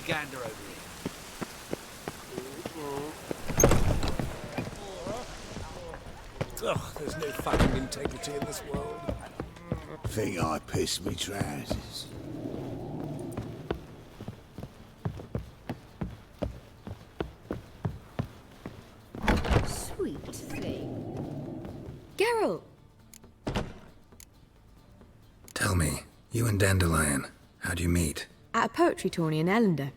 gander over here. Ugh, there's no fucking integrity in this world. Think I pissed me trousers. Sweet thing. Geralt! Tell me, you and Dandelion, how'd you meet? At a poetry tourney in Ellender.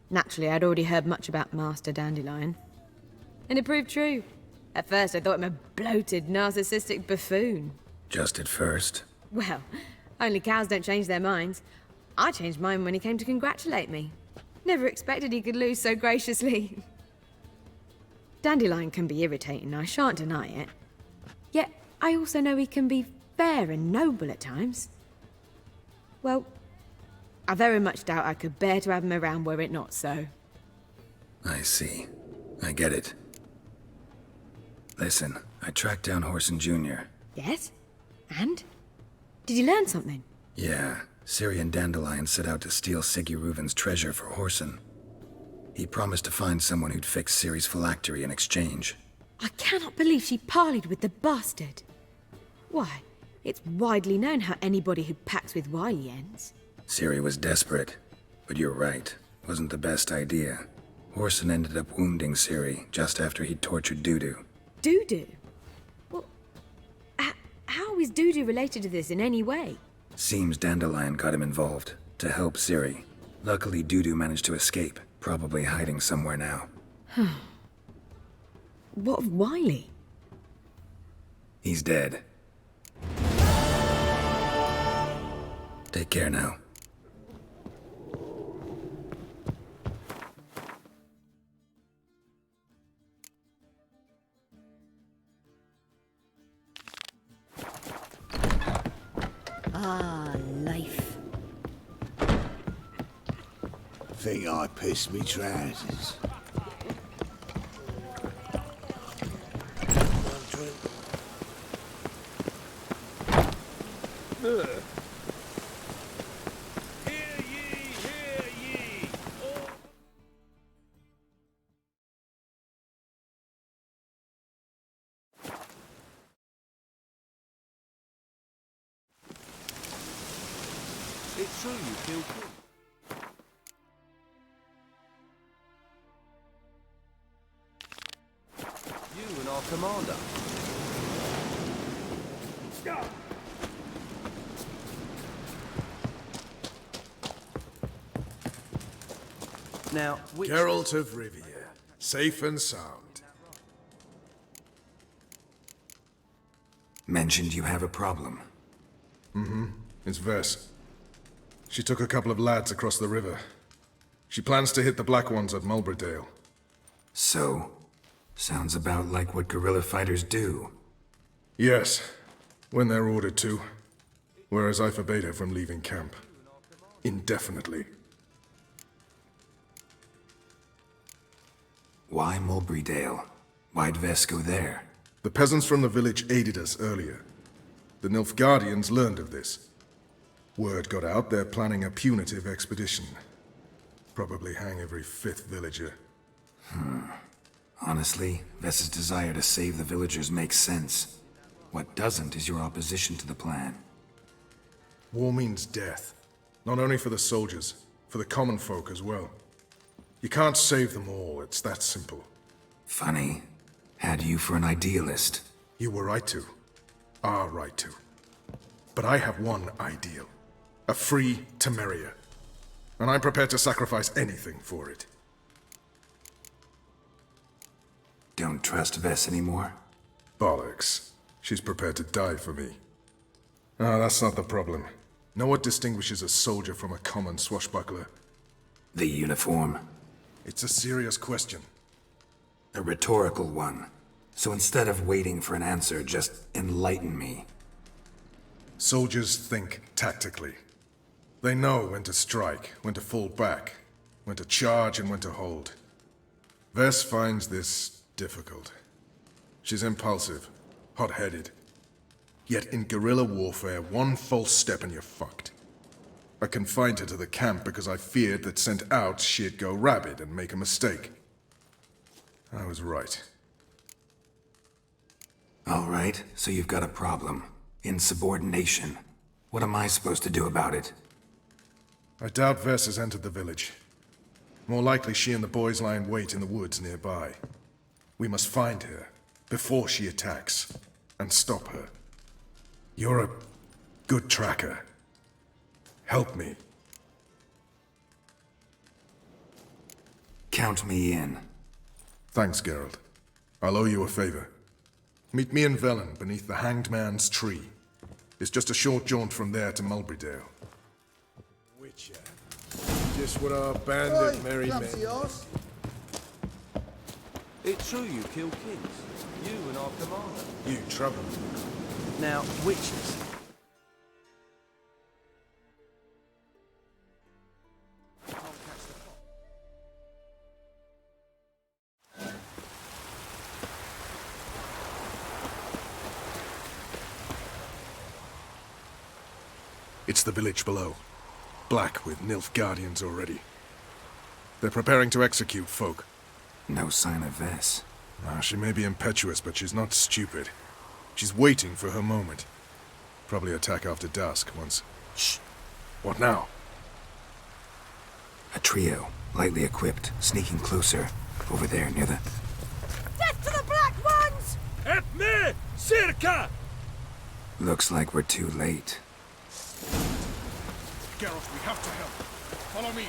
Naturally, I'd already heard much about Master Dandelion. And it proved true. At first, I thought him a bloated, narcissistic buffoon. Just at first? Well, only cows don't change their minds. I changed mine when he came to congratulate me. Never expected he could lose so graciously. Dandelion can be irritating, I shan't deny it. Yet, I also know he can be fair and noble at times. Well, I very much doubt I could bear to have him around were it not so. I see. I get it. Listen, I tracked down whoreson Jr. Yes? And? Did you learn something? Yeah, Ciri and Dandelion set out to steal Siggy Reuven's treasure for whoreson. He promised to find someone who'd fix Ciri's phylactery in exchange. I cannot believe she parleyed with the bastard. Why, it's widely known how anybody who packs with Wily ends. Ciri was desperate, but you're right. Wasn't the best idea. Whoreson ended up wounding Ciri just after he'd tortured Dudu. Dudu? Well, how is Dudu related to this in any way? Seems Dandelion got him involved, to help Ciri. Luckily, Dudu managed to escape, probably hiding somewhere now. What of Wily? He's dead. Take care now. Ah, life. Think I pissed me trousers. It's true you killed him. You and our commander. Now, which... Geralt of Rivia, safe and sound. Mentioned you have a problem. It's Vess. She took a couple of lads across the river. She plans to hit the Black Ones at Mulberydale. So, sounds about like what guerrilla fighters do. Yes, when they're ordered to. Whereas I forbade her from leaving camp. Indefinitely. Why Mulberydale? Why'd Vess go there? The peasants from the village aided us earlier. The Nilfgaardians learned of this. Word got out they're planning a punitive expedition. Probably hang every fifth villager. Honestly, Vess's desire to save the villagers makes sense. What doesn't is your opposition to the plan. War means death. Not only for the soldiers, for the common folk as well. You can't save them all, it's that simple. Funny. Had you for an idealist. You were right to. Are right to. But I have one ideal. A free Temeria. And I'm prepared to sacrifice anything for it. Don't trust Vess anymore? Bollocks. She's prepared to die for me. Ah, that's not the problem. Know what distinguishes a soldier from a common swashbuckler? The uniform. It's a serious question. A rhetorical one. So instead of waiting for an answer, just enlighten me. Soldiers think tactically. They know when to strike, when to fall back, when to charge and when to hold. Vess finds this difficult. She's impulsive, hot-headed. Yet in guerrilla warfare, one false step and you're fucked. I confined her to the camp because I feared that sent out she'd go rabid and make a mistake. I was right. All right, so you've got a problem. Insubordination. What am I supposed to do about it? I doubt Vess has entered the village. More likely she and the boys lie in wait in the woods nearby. We must find her before she attacks and stop her. You're a good tracker. Help me. Count me in. Thanks, Geralt. I'll owe you a favor. Meet me in Velen beneath the Hanged Man's tree. It's just a short jaunt from there to Mulberrydale. Witcher. Just what our bandit merry men. It's true you kill kings. You and our commander. You trouble. Now, witches. It's the village below. Black with Nilfgaardians already. They're preparing to execute folk. No sign of Vess. She may be impetuous, but she's not stupid. She's waiting for her moment. Probably attack after dusk once... Shh! What now? A trio, lightly equipped, sneaking closer. Over there, near the... Death to the Black Ones! Help me! Circa! Looks like we're too late. Geralt, we have to help. Follow me.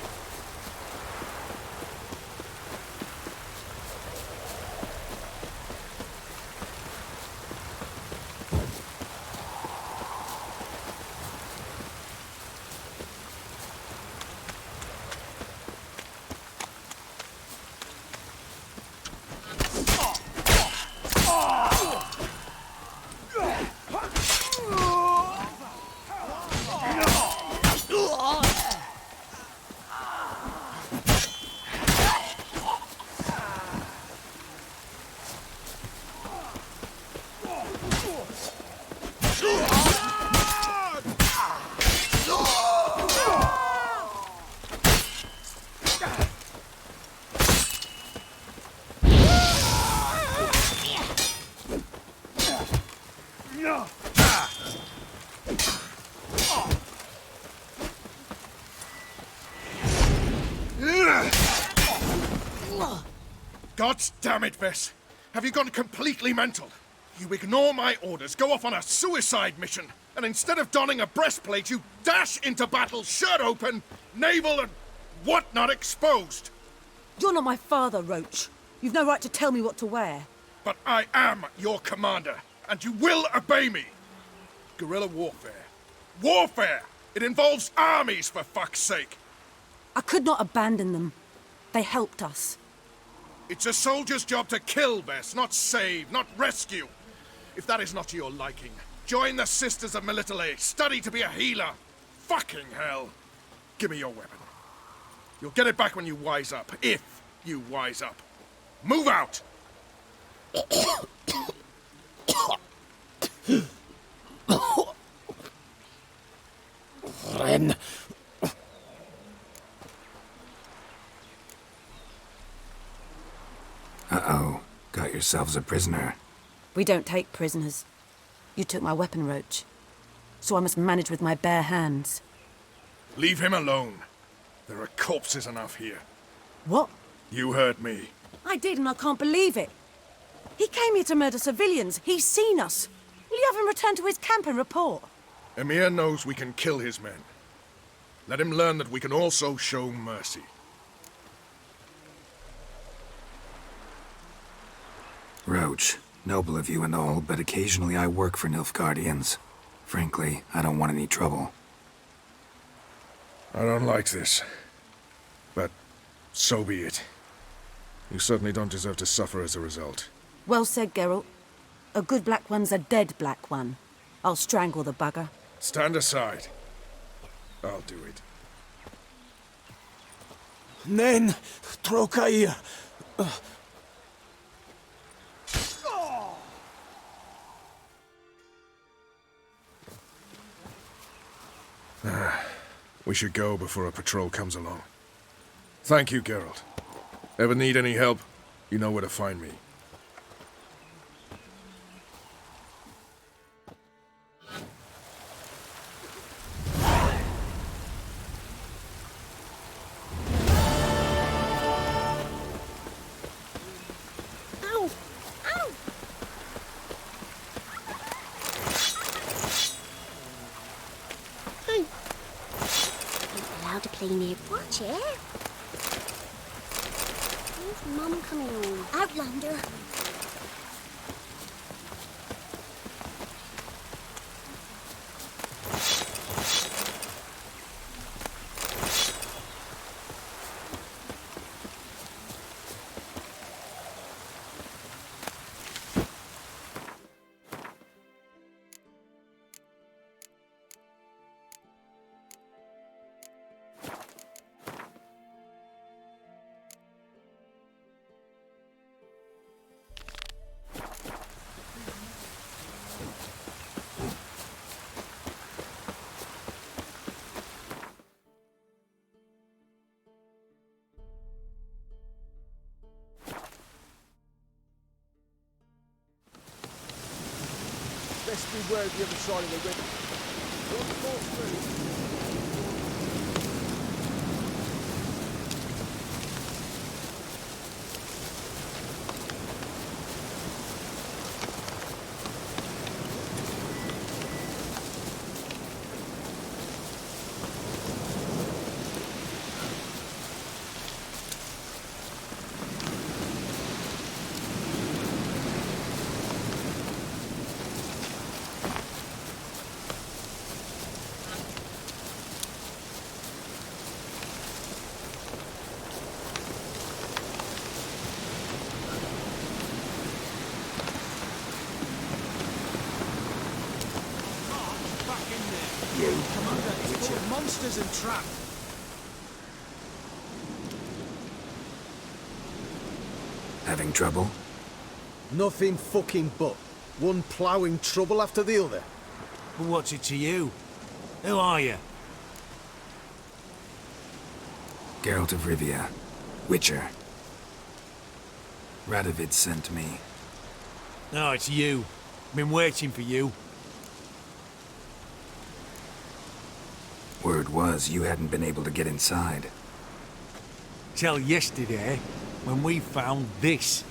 God damn it, Vess! Have you gone completely mental? You ignore my orders, go off on a suicide mission, and instead of donning a breastplate, you dash into battle, shirt open, navel and whatnot exposed! You're not my father, Roach. You've no right to tell me what to wear. But I am your commander, and you will obey me! Guerrilla warfare. Warfare! It involves armies, for fuck's sake! I could not abandon them. They helped us. It's a soldier's job to kill, Vess, not save, not rescue. If that is not to your liking, join the Sisters of Melitele, study to be a healer. Fucking hell. Give me your weapon. You'll get it back when you wise up, if you wise up. Move out! Ren. Uh-oh. Got yourselves a prisoner. We don't take prisoners. You took my weapon, Roach. So I must manage with my bare hands. Leave him alone. There are corpses enough here. What? You heard me. I did, and I can't believe it. He came here to murder civilians. He's seen us. Will you have him return to his camp and report? Emir knows we can kill his men. Let him learn that we can also show mercy. Roach, noble of you and all, but occasionally I work for Nilfgaardians. Frankly, I don't want any trouble. I don't like this. But so be it. You certainly don't deserve to suffer as a result. Well said, Geralt. A good Black One's a dead Black One. I'll strangle the bugger. Stand aside. I'll do it. Nen Trokair. We should go before a patrol comes along. Thank you, Geralt. Ever need any help, you know where to find me. Ow! Ow! Hey! Not allowed to play near. Watch it! Where's Mum coming on? Outlander! Best beware of the other side of the river. Don't fall through. Monsters and traps. Having trouble? Nothing fucking but. One ploughing trouble after the other. But what's it to you? Who are you? Geralt of Rivia. Witcher. Radovid sent me. No, it's you. Been waiting for you. Word was you hadn't been able to get inside. Till yesterday, when we found this.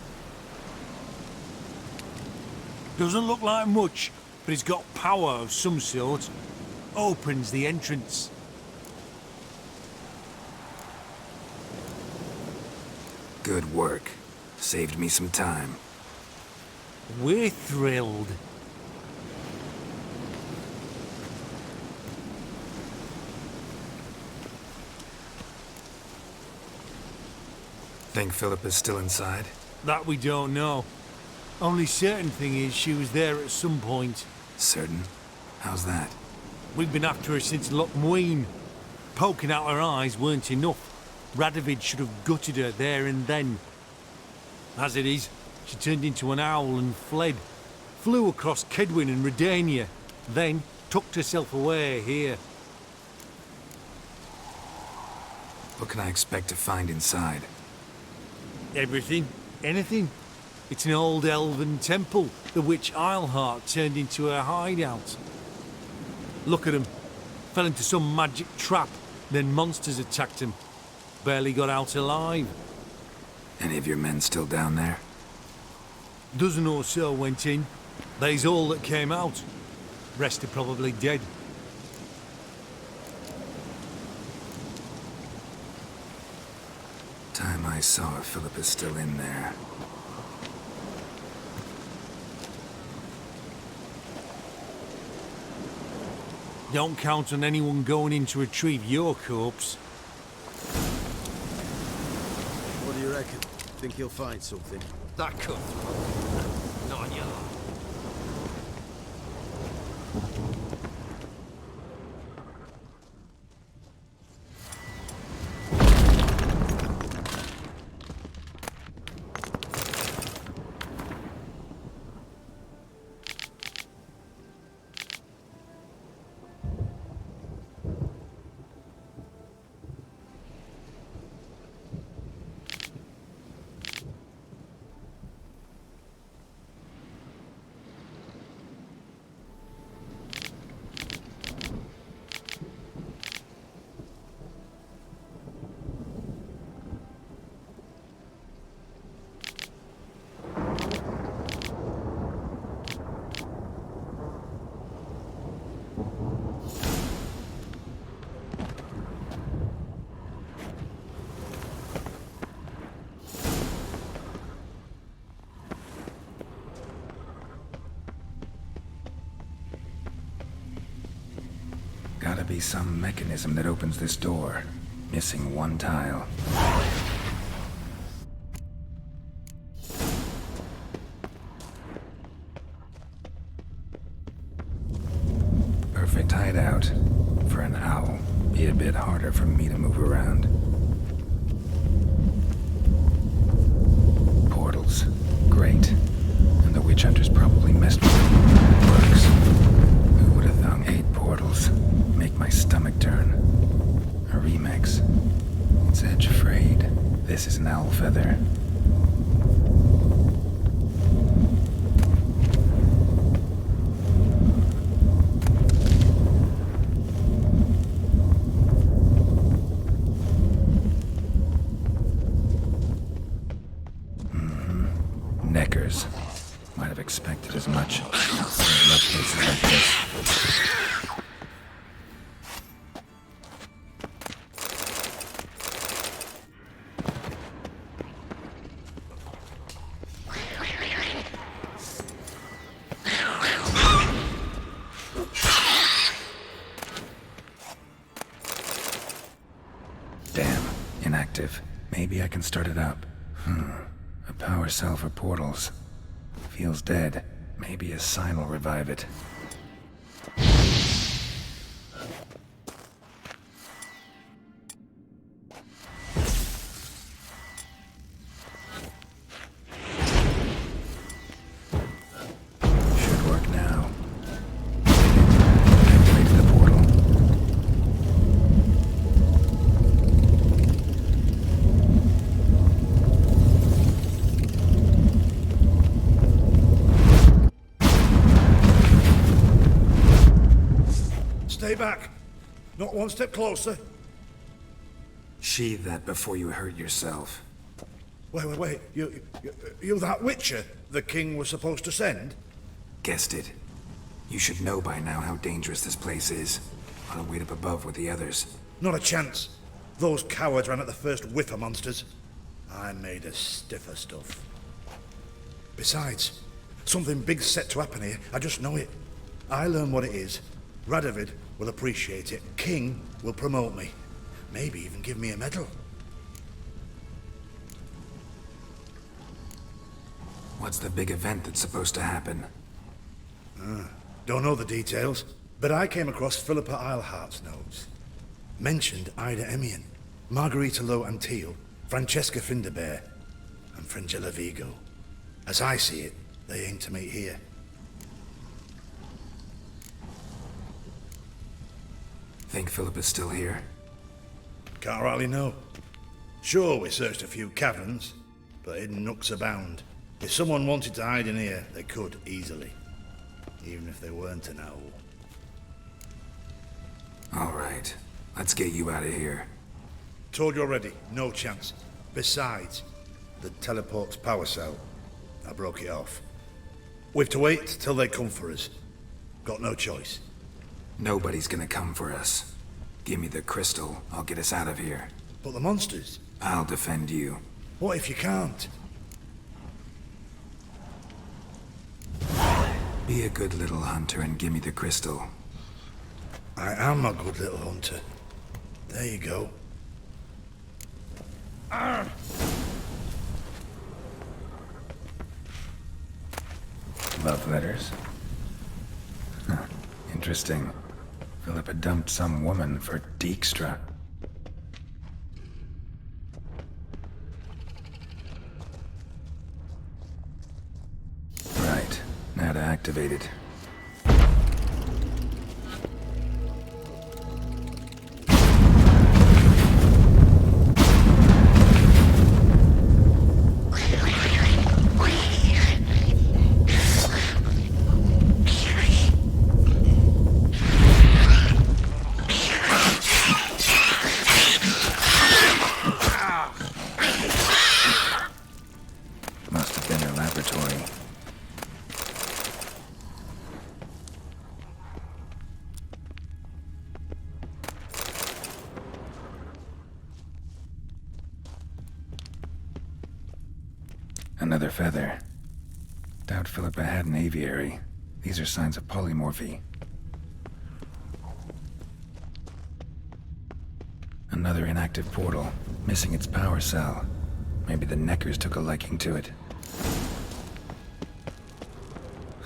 Doesn't look like much, but it's got power of some sort. Opens the entrance. Good work. Saved me some time. We're thrilled. Think Philip is still inside? That we don't know. Only certain thing is she was there at some point. Certain? How's that? We've been after her since Lochmuin. Poking out her eyes weren't enough. Radovid should have gutted her there and then. As it is, she turned into an owl and fled. Flew across Kedwin and Redania. Then tucked herself away here. What can I expect to find inside? Everything. Anything. It's an old elven temple, the witch Eilhart turned into her hideout. Look at him. Fell into some magic trap, then monsters attacked him. Barely got out alive. Any of your men still down there? Dozen or so went in. They's all that came out. Rest are probably dead. Time I saw if Philip is still in there. Don't count on anyone going in to retrieve your corpse. What do you reckon? Think he'll find something? That could. Not on your life. Gotta be some mechanism that opens this door. Missing one tile. Perfect hideout. For an owl. Be a bit harder for me to move around. Portals. Great. And the witch hunters probably messed with them. Works. Who would have thought 8 portals? Make my stomach turn. A remix. It's edge frayed. This is an owl feather. Neckers. Might have expected as much. I love places like this. Damn, inactive. Maybe I can start it up. A power cell for portals. Feels dead. Maybe a sign will revive it. Should work now. Activated the portal. Stay back. Not one step closer. Sheathe that before you hurt yourself. Wait. You that Witcher the king was supposed to send? Guessed it. You should know by now how dangerous this place is. I'll wait up above with the others. Not a chance. Those cowards ran at the first whiff of monsters. I'm made of stiffer stuff. Besides, something big's set to happen here. I just know it. I learn what it is. Radovid will appreciate it. King will promote me. Maybe even give me a medal. What's the big event that's supposed to happen? Don't know the details, but I came across Philippa Eilhart's notes. Mentioned Ida Emian, Margarita Low Antille, Francesca Finderbear, and Frangella Vigo. As I see it, they aim to meet here. Think Philippa's still here? Can't rightly know. Sure, we searched a few caverns, but hidden nooks abound. If someone wanted to hide in here, they could easily. Even if they weren't an owl. All right. Let's get you out of here. Told you already, no chance. Besides, the teleport's power cell. I broke it off. We've to wait till they come for us. Got no choice. Nobody's gonna come for us. Give me the crystal, I'll get us out of here. But the monsters? I'll defend you. What if you can't? Be a good little hunter and give me the crystal. I am a good little hunter. There you go. Love letters? Huh. Interesting. Philippa dumped some woman for Dijkstra. Right. Now to activate it. Must have been her laboratory. Another feather. Doubt Philippa had an aviary. These are signs of polymorphy. Another inactive portal, missing its power cell. Maybe the Neckers took a liking to it.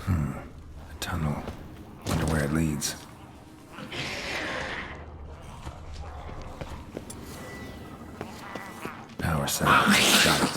A tunnel. Wonder where it leads. Power cell. Got it.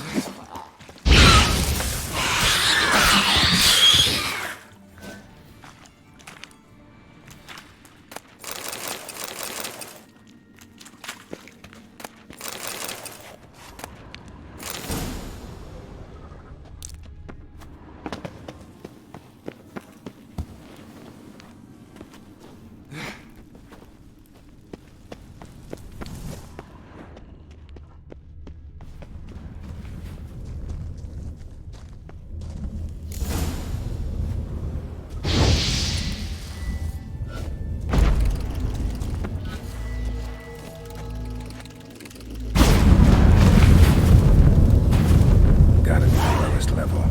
Got it at the lowest level.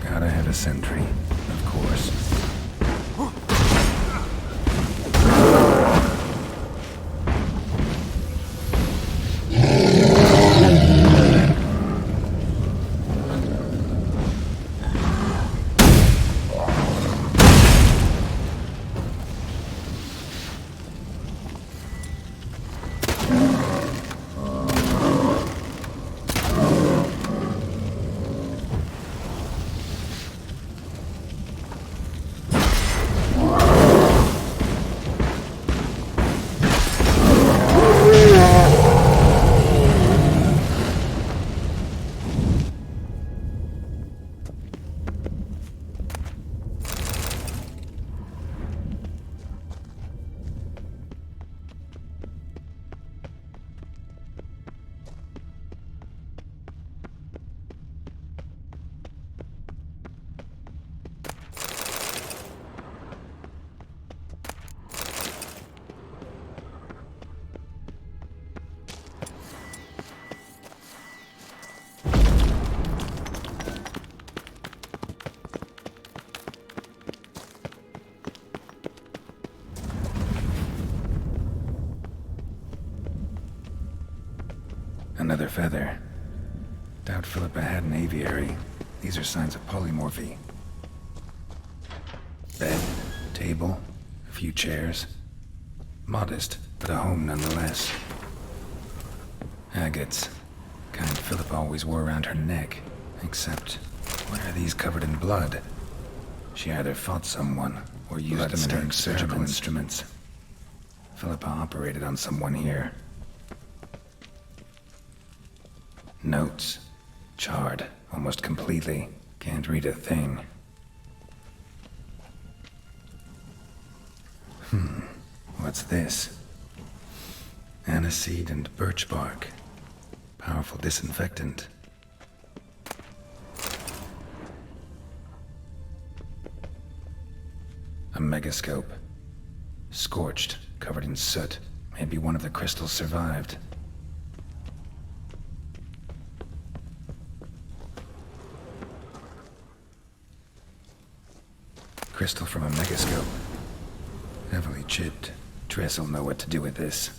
Gotta have a sentry, of course. Another feather. Doubt Philippa had an aviary. These are signs of polymorphy. Bed, table, a few chairs. Modest, but a home nonetheless. Agates. Kind Philippa always wore around her neck. Except, why are these covered in blood? She either fought someone, or used them in her surgical instruments. Philippa operated on someone here. Notes. Charred, almost completely. Can't read a thing. What's this? Aniseed and birch bark. Powerful disinfectant. A megascope. Scorched, covered in soot. Maybe one of the crystals survived. Crystal from a megascope. Heavily chipped. Triss will know what to do with this.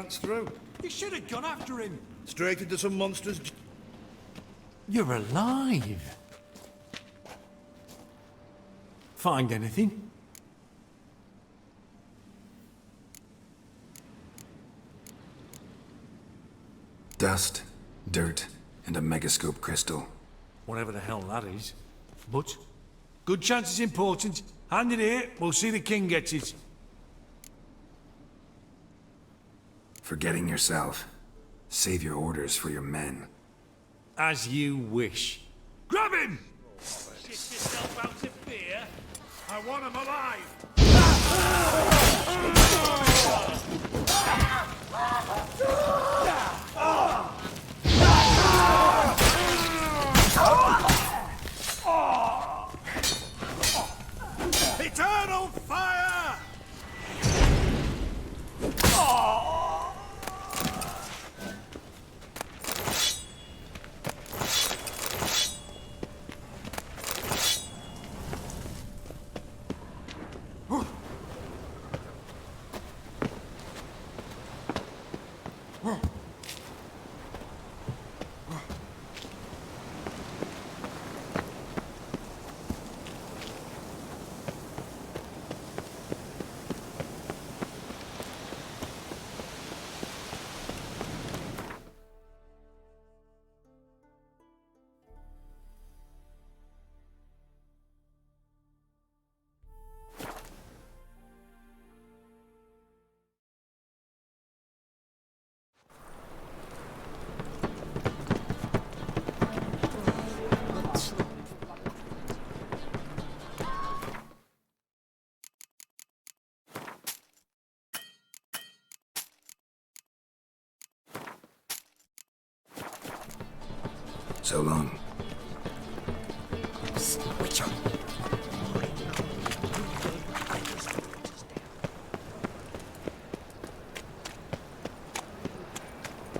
advance through. You should have gone after him. Straight into some monsters. You're alive. Find anything? Dust, dirt, and a megascope crystal. Whatever the hell that is. But, good chance it's important. Hand it here, we'll see the king gets it. Forgetting yourself. Save your orders for your men. As you wish. Grab him! Shit yourself out of fear? I want him alive! Eternal fire! So long. Witcher.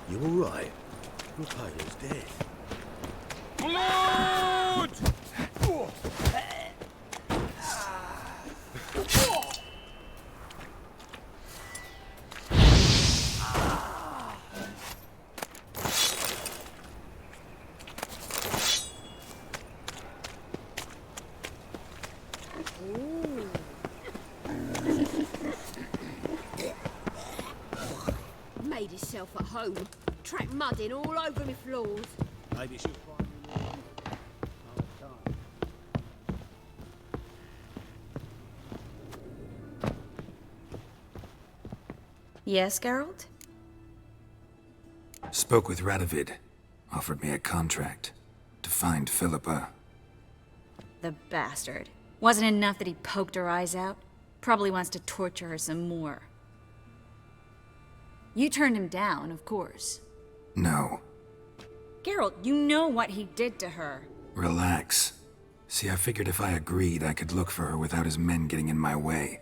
You all right? Your payload's dead. Blood! Made herself at home. Track mud in all over me floors. Maybe she'll find Yes, Geralt? Spoke with Radovid. Offered me a contract. To find Philippa. The bastard. Wasn't enough that he poked her eyes out? Probably wants to torture her some more. You turned him down, of course. No. Geralt, you know what he did to her. Relax. See, I figured if I agreed, I could look for her without his men getting in my way.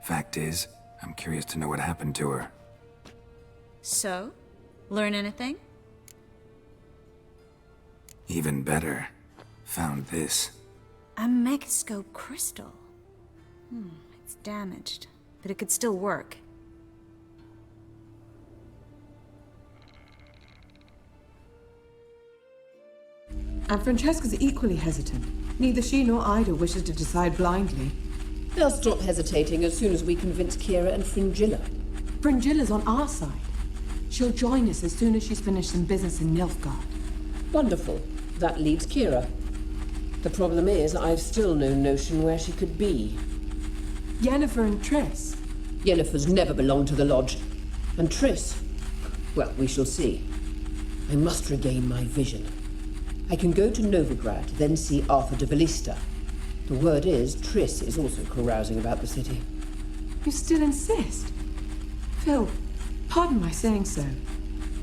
Fact is, I'm curious to know what happened to her. So? Learn anything? Even better. Found this. A megascope crystal. It's damaged, but it could still work. And Francesca's equally hesitant. Neither she nor Ida wishes to decide blindly. They'll stop hesitating as soon as we convince Ciri and Fringilla. Fringilla's on our side. She'll join us as soon as she's finished some business in Nilfgaard. Wonderful. That leaves Kira. The problem is, I've still no notion where she could be. Yennefer and Triss. Yennefer's never belonged to the Lodge. And Triss? Well, we shall see. I must regain my vision. I can go to Novigrad, then see Arthur de Valista. The word is, Triss is also carousing about the city. You still insist? Phil, pardon my saying so,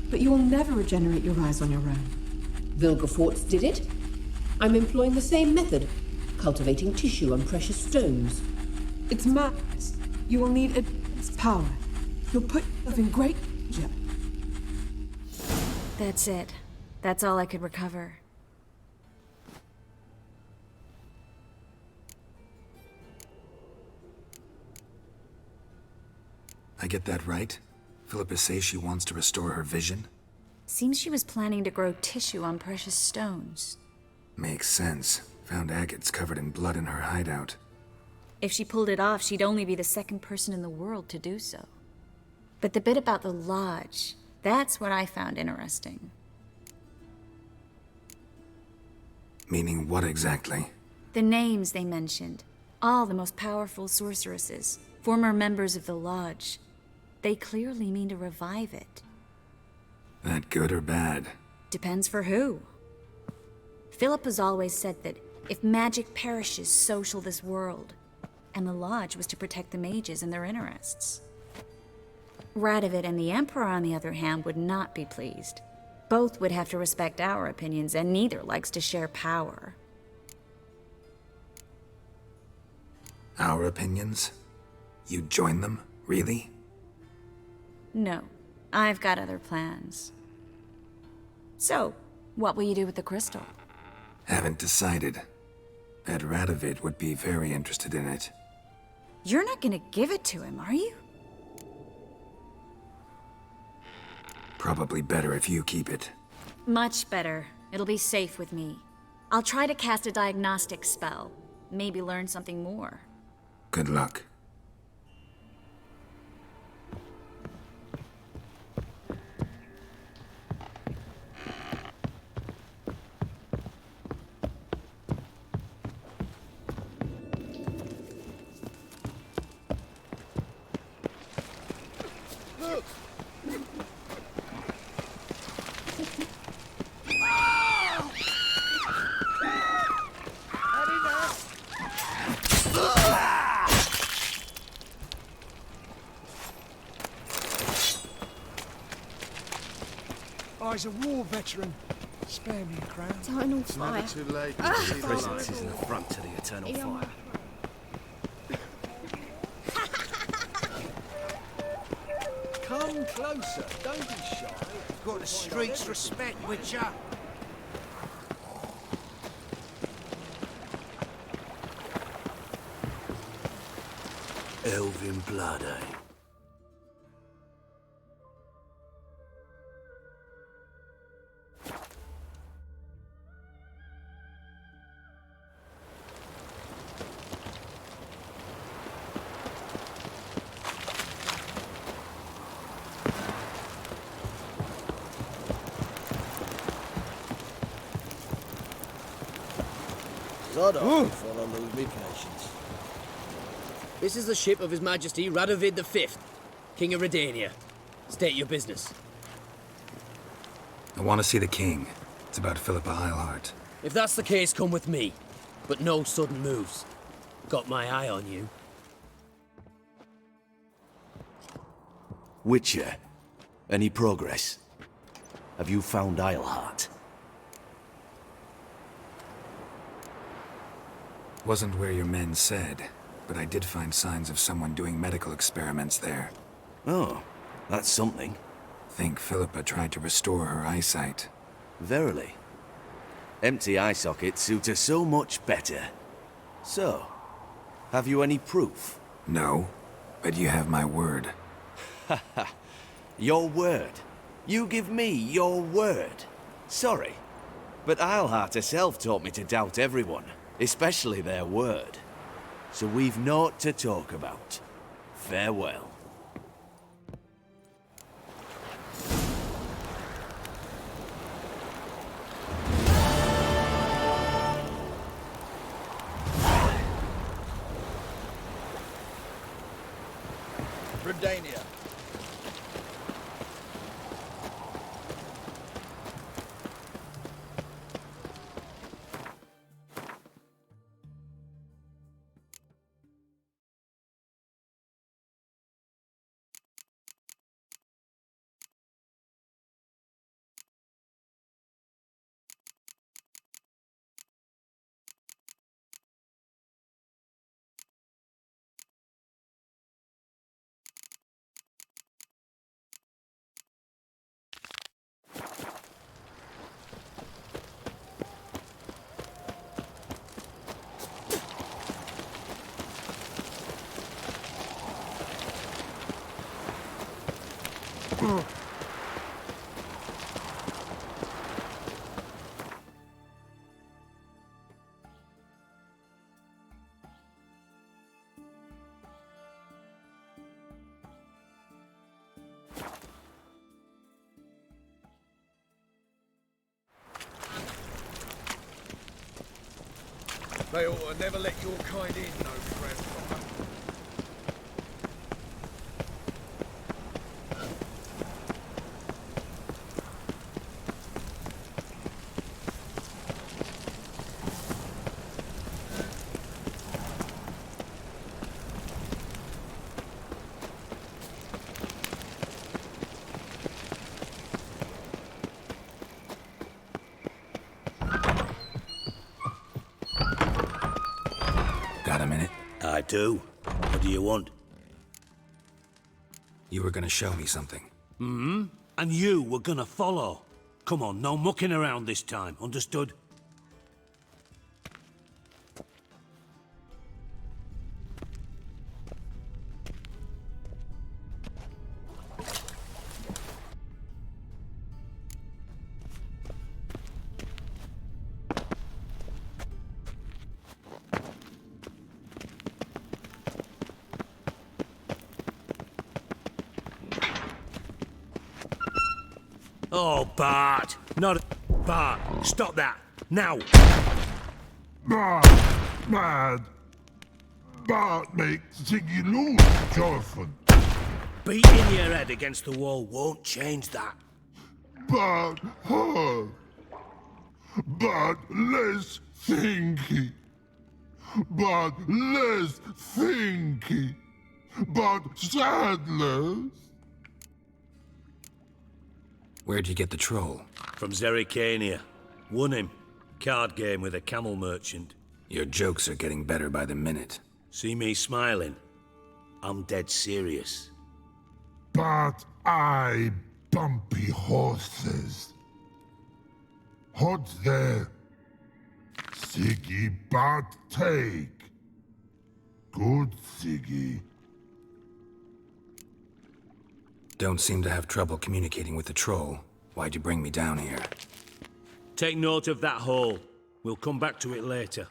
but you will never regenerate your eyes on your own. Vilgefortz did it. I'm employing the same method, cultivating tissue and precious stones. It's madness. You will need its power. You'll put yourself in great danger. That's it. That's all I could recover. I get that right? Philippa says she wants to restore her vision? Seems she was planning to grow tissue on precious stones. Makes sense. Found agates covered in blood in her hideout. If she pulled it off, she'd only be the second person in the world to do so. But the bit about the lodge, that's what I found interesting. Meaning what exactly? The names they mentioned. All the most powerful sorceresses, former members of the lodge. They clearly mean to revive it. That good or bad? Depends for who. Philip has always said that if magic perishes, so shall this world. And the lodge was to protect the mages and their interests. Radovid and the Emperor, on the other hand, would not be pleased. Both would have to respect our opinions, and neither likes to share power. Our opinions? You'd join them? Really? No, I've got other plans. So, what will you do with the crystal? Haven't decided. Bet Radovid would be very interested in it. You're not gonna give it to him, are you? Probably better if you keep it. Much better. It'll be safe with me. I'll try to cast a diagnostic spell. Maybe learn something more. Good luck. Look! Oh, he's a war veteran. Spare me a crown. Eternal fire. Never too late. His presence is an affront to the eternal fire. Come closer. Don't be shy. Got the streets respect, Witcher. Elven blood, eh? Zod off before I lose me patience. This is the ship of His Majesty Radovid V, King of Redania. State your business. I want to see the king. It's about Philippa Eilhart. If that's the case, come with me. But no sudden moves. Got my eye on you. Witcher, any progress? Have you found Eilhart? Wasn't where your men said, but I did find signs of someone doing medical experiments there. Oh, that's something. Think Philippa tried to restore her eyesight. Verily. Empty eye sockets suit her so much better. So, have you any proof? No, but you have my word. Haha. Your word? You give me your word? Sorry, but Eilhart herself taught me to doubt everyone, especially their word. So we've naught to talk about. Farewell. Redania. They ought to never let your kind in, no grandfather. Got a minute? I do. What do you want? You were gonna show me something. Hmm? And you were gonna follow. Come on, no mucking around this time, understood? Oh, Bart! Not... Bart, stop that! Now! Bad. Bart makes Ziggy lose, Jonathan. Beating your head against the wall won't change that. But hurt. But less thinky. But less thinky. But sadless. Where'd you get the troll? From Zerrikania. Won him. Card game with a camel merchant. Your jokes are getting better by the minute. See me smiling? I'm dead serious. But I bumpy horses. What's there? Siggy but take. Good Siggy. Don't seem to have trouble communicating with the troll. Why'd you bring me down here? Take note of that hole. We'll come back to it later.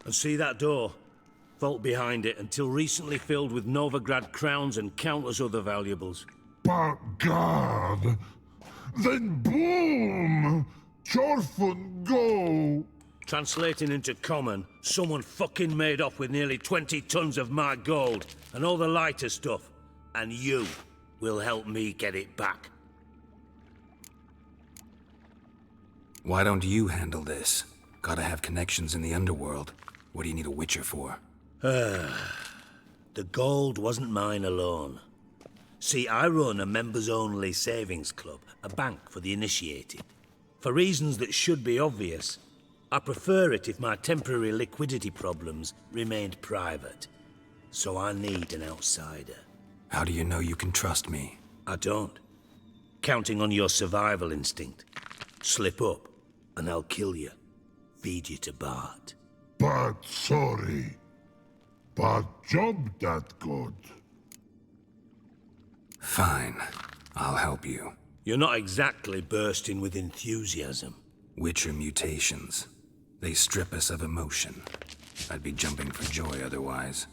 And see that door? Vault behind it, until recently filled with Novigrad crowns and countless other valuables. But God, then boom! Chorfun go! Translating into common, someone fucking made off with nearly 20 tons of my gold, and all the lighter stuff. And you will help me get it back. Why don't you handle this? Gotta have connections in the underworld. What do you need a witcher for? The gold wasn't mine alone. See, I run a members-only savings club, a bank for the initiated. For reasons that should be obvious, I prefer it if my temporary liquidity problems remained private. So I need an outsider. How do you know you can trust me? I don't. Counting on your survival instinct. Slip up, and I'll kill you. Feed you to Bart. But sorry. But job that good. Fine. I'll help you. You're not exactly bursting with enthusiasm. Witcher mutations. They strip us of emotion. I'd be jumping for joy otherwise.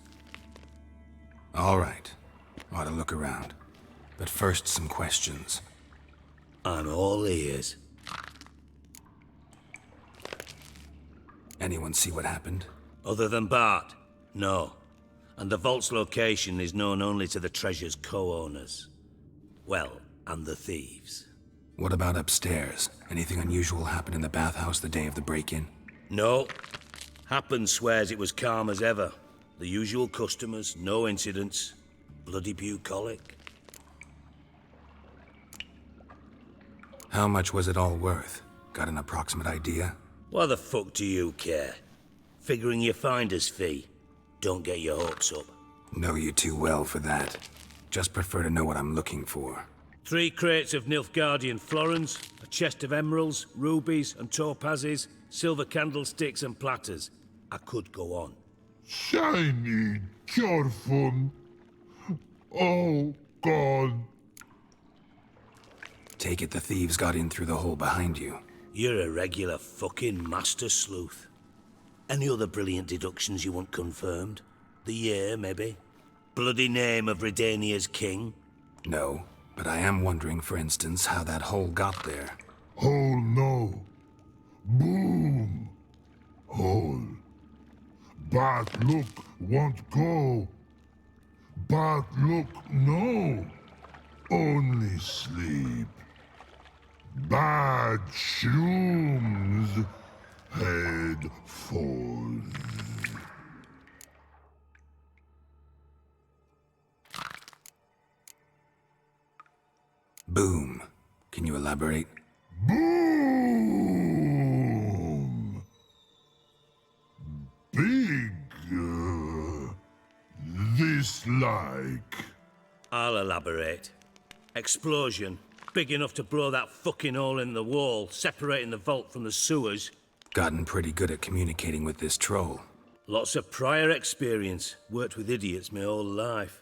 All right. Ought to look around. But first, some questions. I'm all ears. Anyone see what happened? Other than Bart? No. And the vault's location is known only to the treasure's co-owners. Well, and the thieves. What about upstairs? Anything unusual happen in the bathhouse the day of the break-in? No. Happen swears it was calm as ever. The usual customers, no incidents. Bloody bucolic. How much was it all worth? Got an approximate idea? Why the fuck do you care? Figuring your finder's fee. Don't get your hopes up. Know you too well for that. Just prefer to know what I'm looking for. 3 crates of Nilfgaardian florins, a chest of emeralds, rubies and topazes, silver candlesticks and platters. I could go on. Shiny, Chorfun. Oh, God. Take it the thieves got in through the hole behind you. You're a regular fucking master sleuth. Any other brilliant deductions you want confirmed? The year, maybe? Bloody name of Redania's king? No, but I am wondering, for instance, how that hole got there. Hole no. Boom. Hole. Bad look won't go. Bad look no. Only sleep. Bad shrooms. Head falls. Boom. Can you elaborate? Boom! Big. This like. I'll elaborate. Explosion. Big enough to blow that fucking hole in the wall, separating the vault from the sewers. Gotten pretty good at communicating with this troll. Lots of prior experience. Worked with idiots my whole life.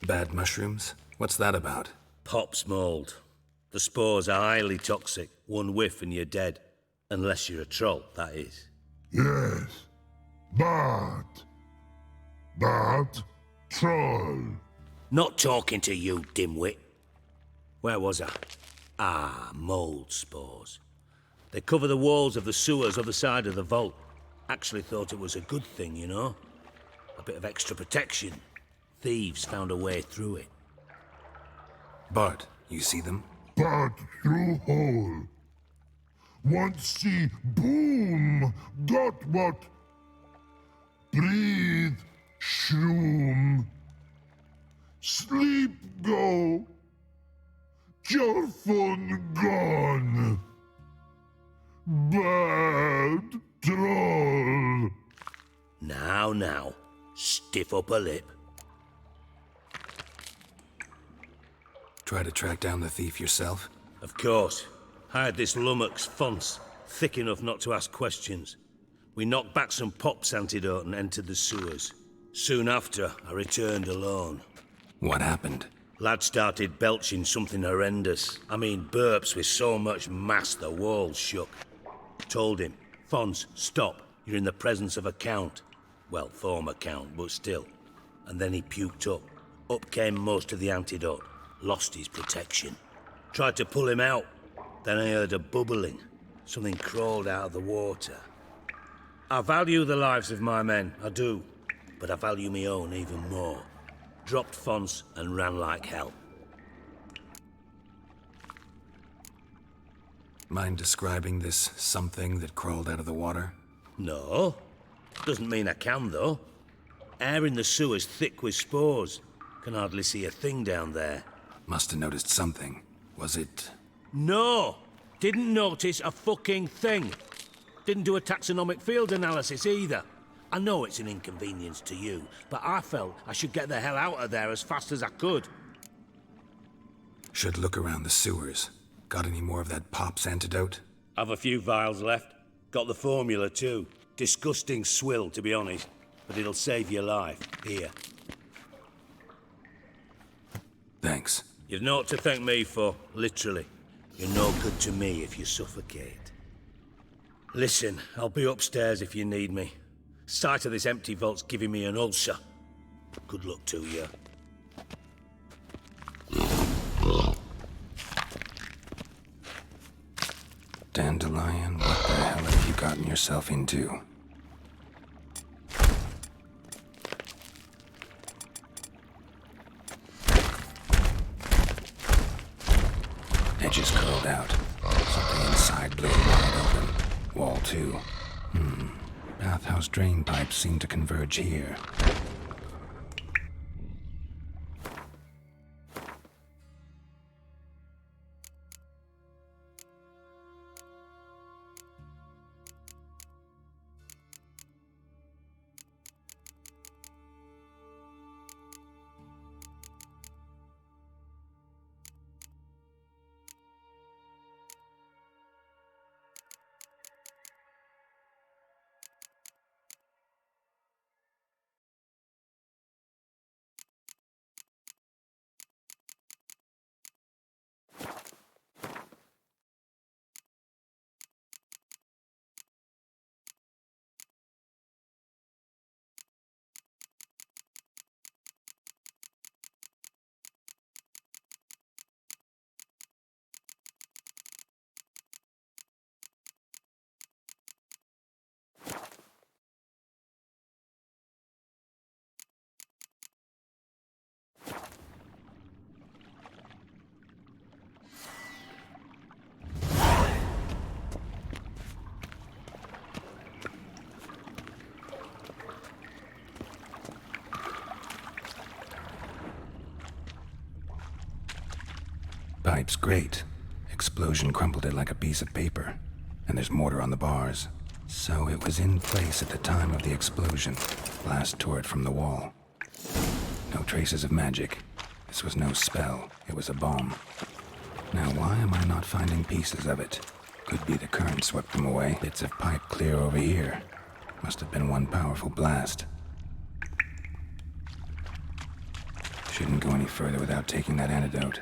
Bad mushrooms? What's that about? Pops mold. The spores are highly toxic. One whiff and you're dead. Unless you're a troll, that is. Yes. But. Troll. Not talking to you, dimwit. Where was I? Ah, mold spores. They cover the walls of the sewers other side of the vault. Actually thought it was a good thing, you know? A bit of extra protection. Thieves found a way through it. Bart, you see them? But through hole. Want see boom. Got what? Breathe. Shroom. Sleep go. Your phone gone. Bad troll. Now. Stiff upper lip. Try to track down the thief yourself? Of course. Hired this lummox, Fons, thick enough not to ask questions. We knocked back some pops antidote and entered the sewers. Soon after, I returned alone. What happened? Lad started belching something horrendous. I mean, burps with so much mass the walls shook. Told him, Fons, stop. You're in the presence of a count. Well, former count, but still. And then he puked up. Up came most of the antidote. Lost his protection. Tried to pull him out. Then I heard a bubbling. Something crawled out of the water. I value the lives of my men, I do. But I value my own even more. Dropped Fons and ran like hell. Mind describing this something that crawled out of the water? No. Doesn't mean I can, though. Air in the sewer's thick with spores. Can hardly see a thing down there. Must have noticed something. Was it... No! Didn't notice a fucking thing. Didn't do a taxonomic field analysis either. I know it's an inconvenience to you, but I felt I should get the hell out of there as fast as I could. Should look around the sewers. Got any more of that pop's antidote? Have a few vials left. Got the formula too. Disgusting swill, to be honest. But it'll save your life. Here. Thanks. You've naught to thank me for, literally. You're no good to me if you suffocate. Listen, I'll be upstairs if you need me. Sight of this empty vault's giving me an ulcer. Good luck to you. Dandelion, what the hell have you gotten yourself into? Edges curled out. Something inside blew wide open. Wall too. Bathhouse drain pipes seem to converge here. pipe's great. Explosion crumpled it like a piece of paper. And there's mortar on the bars. So it was in place at the time of the explosion. Blast tore it from the wall. No traces of magic. This was no spell. It was a bomb. Now why am I not finding pieces of it? Could be the current swept them away. Bits of pipe clear over here. Must have been one powerful blast. Shouldn't go any further without taking that antidote.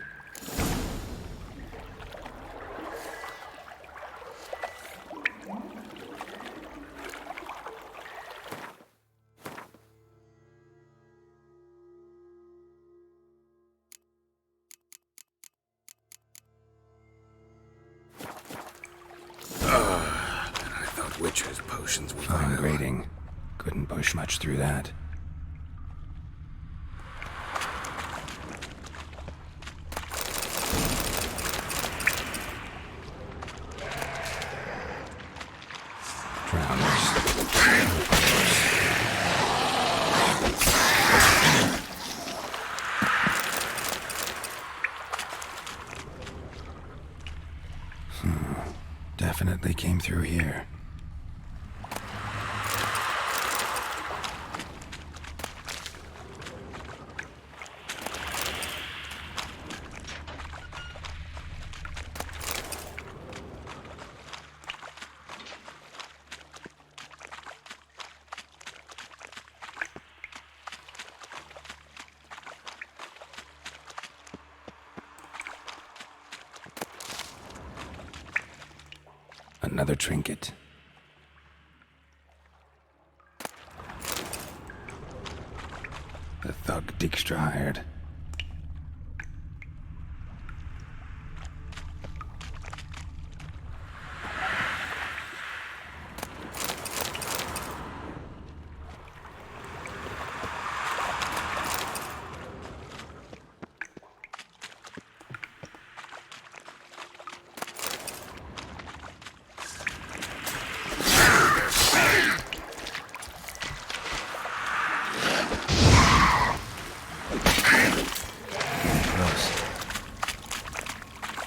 Witcher's potions were fine grading. Couldn't push much through that. Definitely came through here. Another trinket. The thug Dijkstra hired.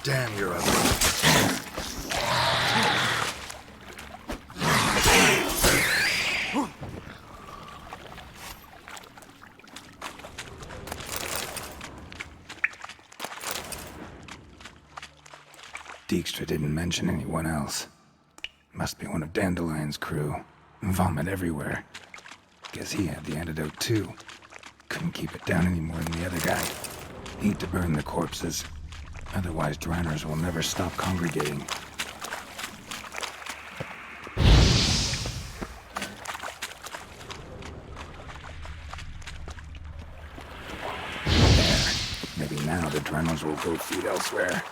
Damn, you're ugly. Dijkstra didn't mention anyone else. Must be one of Dandelion's crew. Vomit everywhere. Guess he had the antidote too. Couldn't keep it down any more than the other guy. Need to burn the corpses. Otherwise, Dranners will never stop congregating. There. Maybe now the Dranners will go feed elsewhere.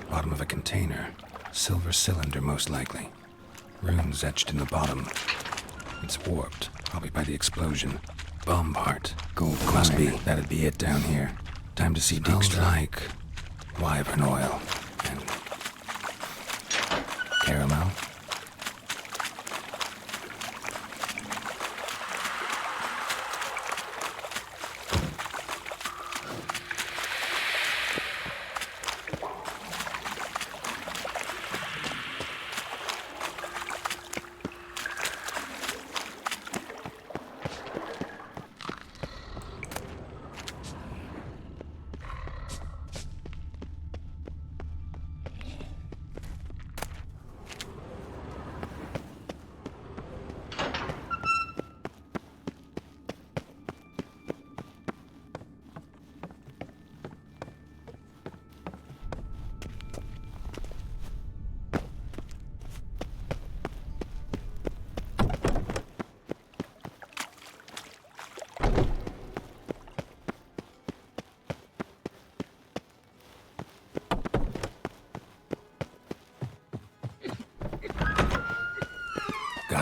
Bottom of a container. Silver cylinder, most likely. Runes etched in the bottom. It's warped, probably by the explosion. Bomb part. Gold coin. Must be. That'd be it down here. Time to see Dijkstra. Like wyvern oil and caramel.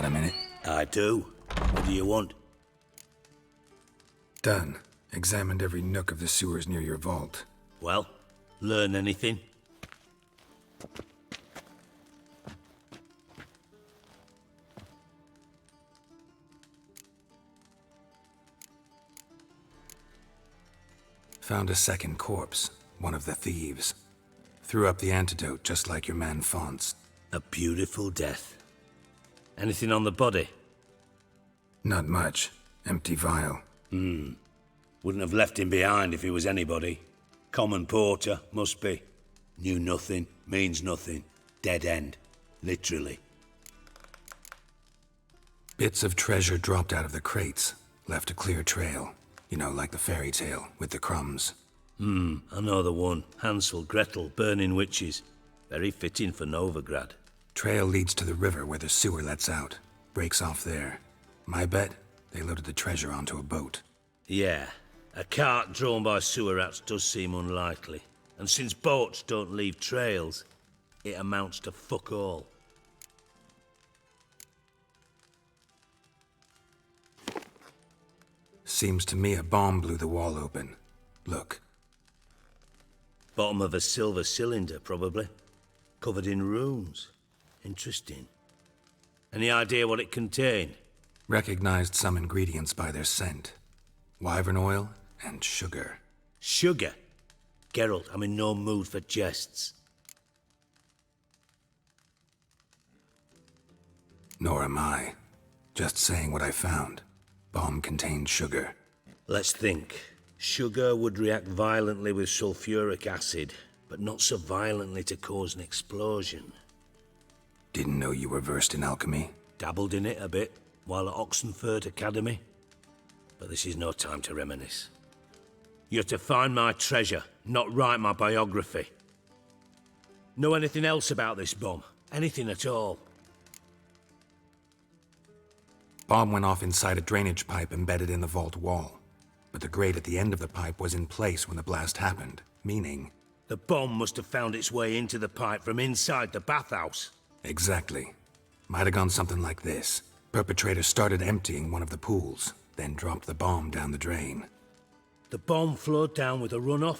Got a minute? I do. What do you want? Done. Examined every nook of the sewers near your vault. Well, learn anything? Found a second corpse, one of the thieves. Threw up the antidote just like your man Fonz. A beautiful death. Anything on the body? Not much. Empty vial. Wouldn't have left him behind if he was anybody. Common porter, must be. Knew nothing, means nothing. Dead end. Literally. Bits of treasure dropped out of the crates. Left a clear trail. You know, like the fairy tale, with the crumbs. I know the one. Hansel, Gretel, burning witches. Very fitting for Novigrad. Trail leads to the river where the sewer lets out. Breaks off there. My bet, they loaded the treasure onto a boat. Yeah. A cart drawn by sewer rats does seem unlikely. And since boats don't leave trails, it amounts to fuck all. Seems to me a bomb blew the wall open. Look. Bottom of a silver cylinder, probably. Covered in runes. Interesting. Any idea what it contained? Recognized some ingredients by their scent. Wyvern oil and sugar. Sugar? Geralt, I'm in no mood for jests. Nor am I. Just saying what I found. Bomb contained sugar. Let's think. Sugar would react violently with sulfuric acid, but not so violently to cause an explosion. Didn't know you were versed in alchemy. Dabbled in it a bit, while at Oxenford Academy. But this is no time to reminisce. You're to find my treasure, not write my biography. Know anything else about this bomb? Anything at all? Bomb went off inside a drainage pipe embedded in the vault wall. But the grate at the end of the pipe was in place when the blast happened, meaning... The bomb must have found its way into the pipe from inside the bathhouse. Exactly. Might have gone something like this. Perpetrator started emptying one of the pools, then dropped the bomb down the drain. The bomb flowed down with a runoff,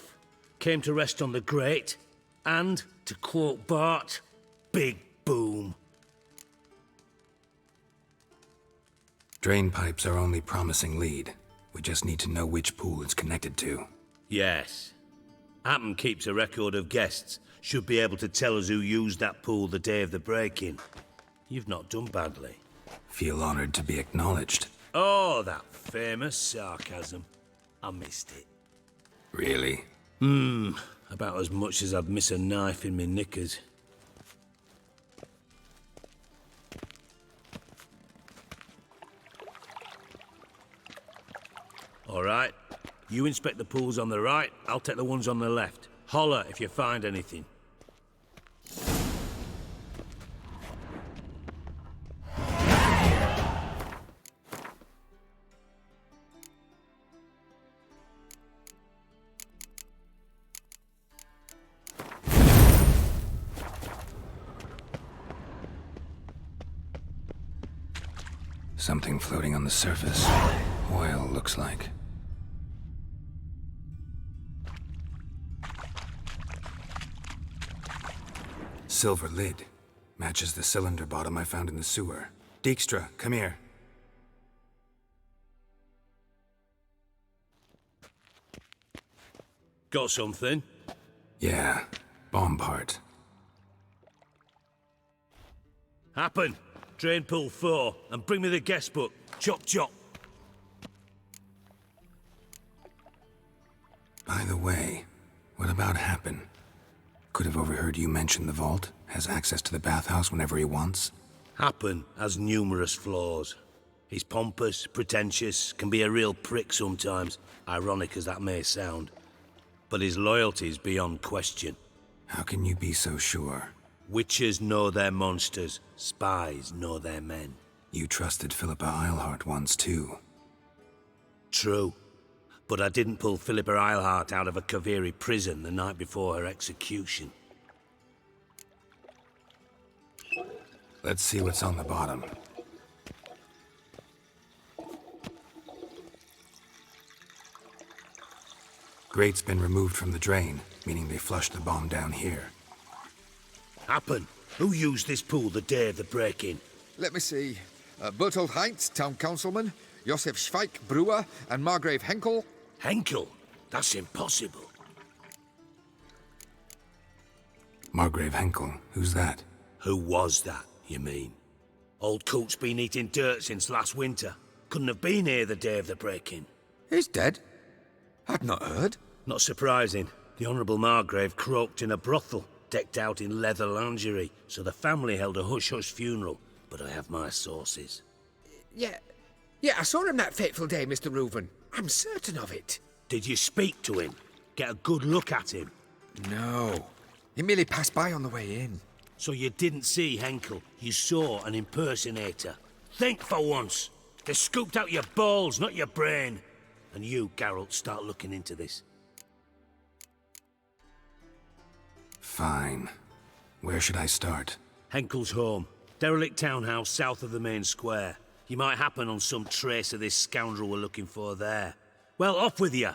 came to rest on the grate, and, to quote Bart, big boom. Drain pipes are only promising lead. We just need to know which pool it's connected to. Yes. Appen keeps a record of guests. Should be able to tell us who used that pool the day of the break-in. You've not done badly. Feel honored to be acknowledged. Oh, that famous sarcasm. I missed it. Really? About as much as I'd miss a knife in my knickers. All right. You inspect the pools on the right, I'll take the ones on the left. Holler if you find anything. Something floating on the surface. Oil, looks like. Silver lid. Matches the cylinder bottom I found in the sewer. Dijkstra, come here. Got something? Yeah, bomb part. Happen. Drain pool 4, and bring me the guest book. Chop chop. By the way, what about Happen? Could have overheard you mention the vault. Has access to the bathhouse whenever he wants. Happen has numerous flaws. He's pompous, pretentious, can be a real prick sometimes, ironic as that may sound. But his loyalty's beyond question. How can you be so sure? Witches know their monsters, spies know their men. You trusted Philippa Eilhart once too. True. But I didn't pull Philippa Eilhart out of a Kaviri prison the night before her execution. Let's see what's on the bottom. Grate's been removed from the drain, meaning they flushed the bomb down here. Happen. Who used this pool the day of the break-in? Let me see. Bertold Heinz, town councilman, Josef Schweik, brewer, and Margrave Henkel. Henkel? That's impossible. Margrave Henkel? Who's that? Who was that, you mean? Old Coot's been eating dirt since last winter. Couldn't have been here the day of the break-in. He's dead? I'd not heard. Not surprising. The Honourable Margrave croaked in a brothel, decked out in leather lingerie, so the family held a hush-hush funeral, but I have my sources. Yeah, I saw him that fateful day, Mr. Reuven. I'm certain of it. Did you speak to him? Get a good look at him? No. He merely passed by on the way in. So you didn't see Henkel, you saw an impersonator. Think for once. They scooped out your balls, not your brain. And you, Geralt, start looking into this. Fine. Where should I start? Henkel's home. Derelict townhouse south of the main square. You might happen on some trace of this scoundrel we're looking for there. Well, off with you.